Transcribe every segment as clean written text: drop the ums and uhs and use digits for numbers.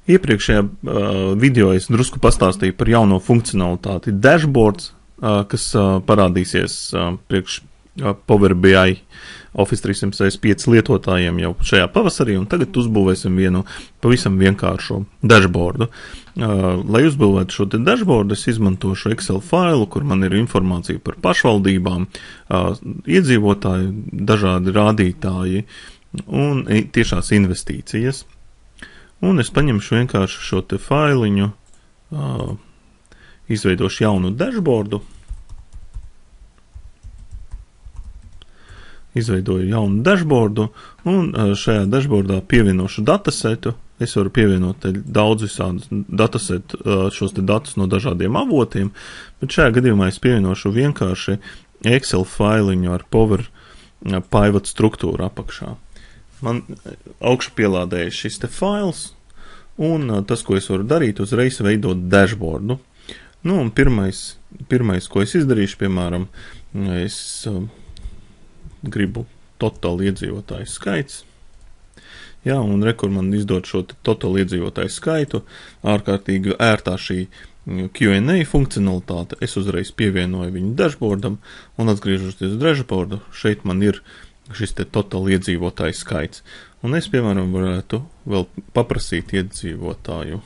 Iepriekšējā video es drusku pastāstīju par jauno funkcionalitāti Dashboards, kas parādīsies priekš Power BI Office 365 lietotājiem jau šajā pavasarī, un tagad uzbūvēsim vienu pavisam vienkāršu dashboardu. Lai uzbūvētu šo te dashboardu, es izmantošu Excel failu, kur man ir informācija par pašvaldībām, iedzīvotāju, dažādi rādītāji un tiešās investīcijas. Un es paņemšu vienkārši šo te failiņu, izveidošu jaunu dashboardu, izveidoju jaunu dashboardu, un šajā dashboardā pievienošu datasetu. Es varu pievienot daudz visādus datasetu, šos te datus no dažādiem avotiem, bet šajā gadījumā es pievienošu vienkārši Excel failiņu ar Power Pivot struktūru apakšā. Man augšu pielādēja šis te fails, un tas, ko es varu darīt, uzreiz veidot dashboardu. Nu, un pirmais, ko es izdarīšu, piemēram, es gribu total iedzīvotāju skaits. Jā, un rekur man izdod šo total iedzīvotāju skaitu, ārkārtīgi ērtā šī Q&A funkcionalitāte, es uzreiz pievienoju viņu dashboardam, un atgriežoties uz dashboardu, šeit man ir šis te total iedzīvotāju skaits. Un es, piemēram, varētu vēl paprasīt iedzīvotāju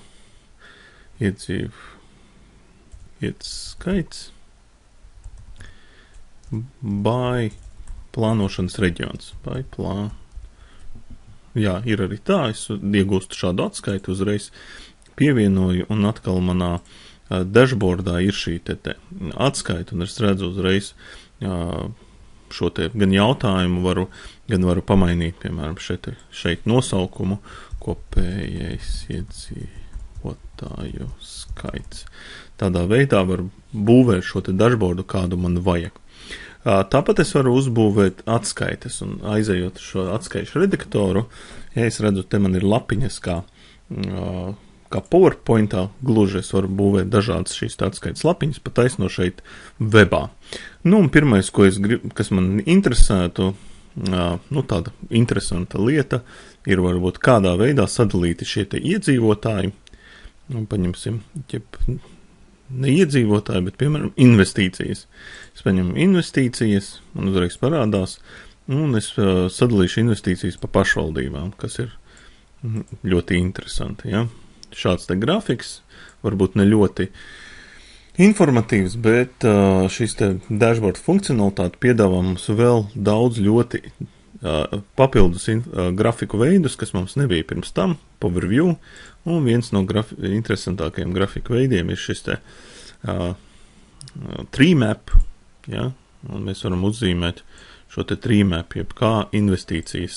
skaits by plānošanas reģions. Jā, ir arī tā, es iegūstu šādu atskaitu, uzreiz pievienoju, un atkal manā dashboardā ir šī te atskaita, un es redzu uzreiz šo te gan jautājumu gan varu pamainīt, piemēram, šeit nosaukumu kopējais iedzīvotāju skaits. Tādā veidā var būvēt šo te dashboardu, kādu man vajag. Tāpat es varu uzbūvēt atskaites, un aizejot šo atskaišu redaktoru, ja es redzu, te man ir lapiņas kā PowerPointā, gluži es varu būvēt dažādas šīs atskaites lapiņas, pat taisno šeit webā. Nu, un pirmais, kas man interesētu, tāda interesanta lieta, ir varbūt kādā veidā sadalīti šie te iedzīvotāji, un paņemsim, ne iedzīvotāji, bet, piemēram, investīcijas. Es paņemu investīcijas, man uzreiz parādās, un es sadalīšu investīcijas pa pašvaldībām, kas ir ļoti interesanti, ja? Šāds te grafiks, varbūt ne ļoti informatīvs, bet šis te dashboard funkcionalitāte piedāvā mums vēl daudz ļoti papildus grafiku veidus, kas mums nebija pirms tam, PowerView, un viens no interesantākajiem grafiku veidiem ir šis te tree map, ja? Un mēs varam uzzīmēt šo te tree map, jeb kā investīcijas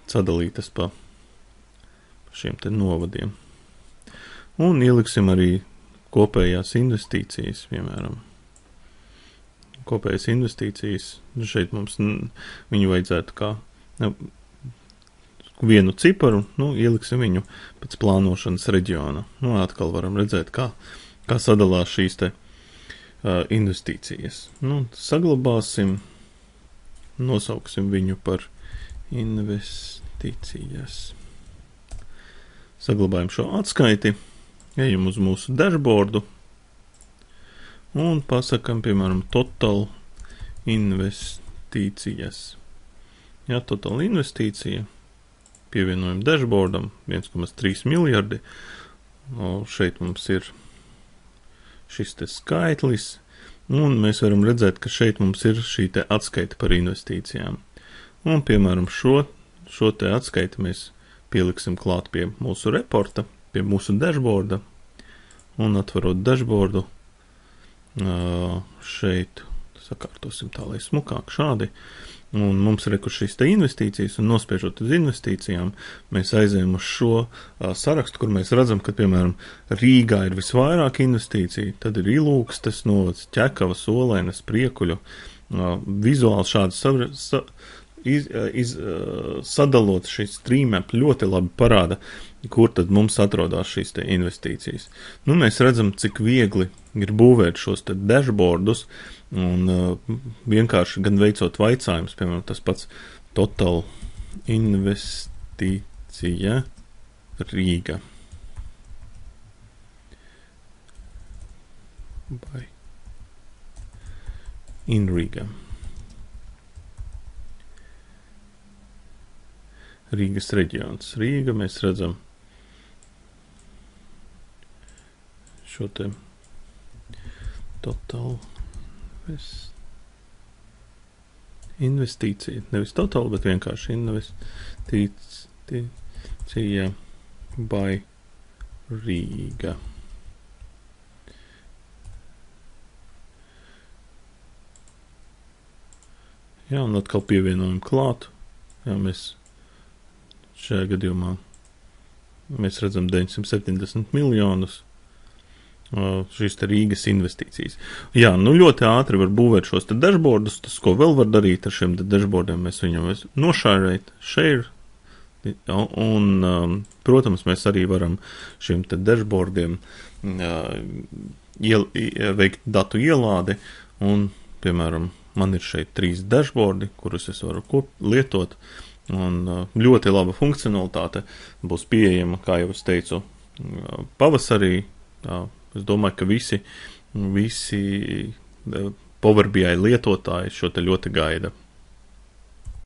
sadalītas pa šiem te novadiem. Un ieliksim arī kopējās investīcijas, piemēram. Kopējas investīcijas, šeit mums viņu vajadzētu kā vienu ciparu, ieliksim viņu pēc plānošanas reģiona. Atkal varam redzēt, kā sadalās šīs te investīcijas. Saglabāsim, nosauksim viņu par investīcijas. Saglabājam šo atskaiti, ejam uz mūsu dashboardu un pasakam, piemēram, total investīcijas. Jā, total investīcija. Pievienojam dashboardam 1,3 miljardi. Šeit mums ir šis te skaitlis, un mēs varam redzēt, ka šeit mums ir šī te atskaita par investīcijām. Un, piemēram, šo te atskaiti mēs pieliksim klāt pie mūsu reporta, pie mūsu dashboarda, un atverot dashboardu, šeit sakārtosim tā, lai smukāk šādi, un mums ir šīs te investīcijas, un nospiežot uz investīcijām, mēs aizējam uz šo sarakstu, kur mēs redzam, ka, piemēram, Rīgā ir visvairāk investīciju, tad ir Ilūgstes novads, Ķekavas, Olēnes, Priekuļu, vizuāli šādi sadalot šīs streamap ļoti labi parāda, kur tad mums atrodās šīs te investīcijas. Mēs redzam, cik viegli ir būvēt šos te dashboardus, un vienkārši gan veicot vaicājumus, piemēram, tas pats total investīcija Rīga. By in Riga. Rīgas reģions. Rīga, mēs redzam šo te total investīcija. Nevis total, bet vienkārši investīcija by Rīga. Jā, un atkal pievienojam klāt. Jā, mēs šajā gadījumā mēs redzam 970 miljonus šīs te Rīgas investīcijas. Jā, nu ļoti ātri var būvēt šos te dashboardus, tas, ko vēl var darīt ar šiem te dashboardiem, mēs viņam share, un, protams, mēs arī varam šiem te dashboardiem veikt datu ielādi, un, piemēram, man ir šeit 3 dashboardi, kurus es varu lietot, un ļoti laba funkcionalitāte būs pieejama, kā jau es teicu, pavasarī. Es domāju, ka visi Power BI lietotāji šo te ļoti gaida.